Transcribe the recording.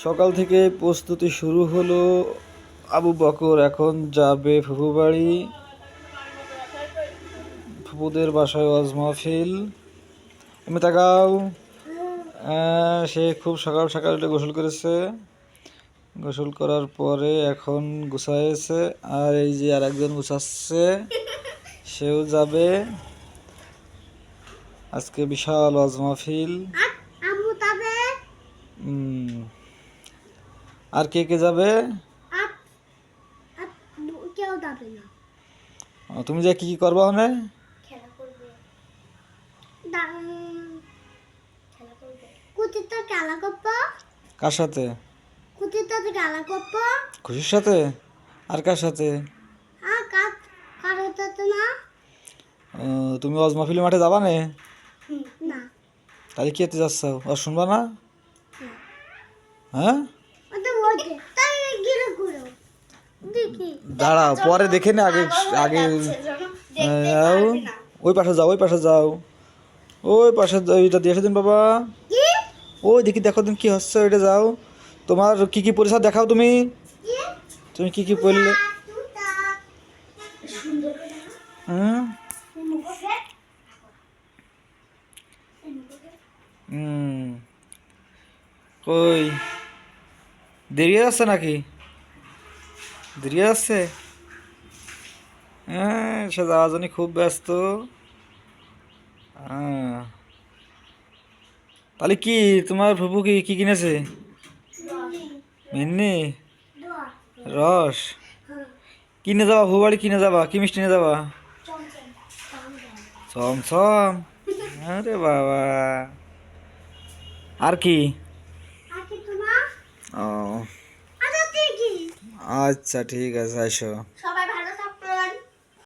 সকাল থেকে প্রস্তুতি শুরু হলো। আবু বকর এখন যাবে ফুফু বাড়ি, ফুপুদের বাসায় ওয়াজ মাহফিল। এমনি তাকাও। সে খুব সকাল সকাল উঠে গোসল করেছে। গোসল করার পরে এখন গুছাইছে, আর এই যে আর একজন গুছাচ্ছে, সেও যাবে। আজকে বিশাল ওয়াজ মাহফিল। আর কে কে যাবে? তুমি যে কি কি করবা ওখানে? কার সাথে? খুশির সাথে? আর কার সাথে? তুমি ওয়াজ মাহফিল মাঠে যাবা না? তাহলে কি হতে যাচ্ছ? আর শুনবা না? হ্যাঁ, দাঁড়াও, পরে দেখে না, আগে আগে যাও। ওই পাশে যাও, ওই পাশে যাও, ওই পাশে ওইটা দিয়ে দিন বাবা। ওই দেখি, দেখো দিন কি হচ্ছে, ওইটা যাও। তোমার কি কি পরিচয় দেখাও। তুমি তুমি কি কি পড়লে? হুম হুম কই দেরি যাচ্ছে নাকি? দেরি যাচ্ছে? হ্যাঁ, সে যাওয়ার জন্য খুব ব্যস্ত। হ্যাঁ, তাহলে কি তোমার ফুপু কি কি কিনেছে? মিন্নি রস কিনে যাবা? ফুপু বাড়ি কিনে যাবা? কি মিষ্টি নিয়ে যাবা? চমচম? আরে বাবা, আর কি? ও আচ্ছা, ঠিক আছে, আসো।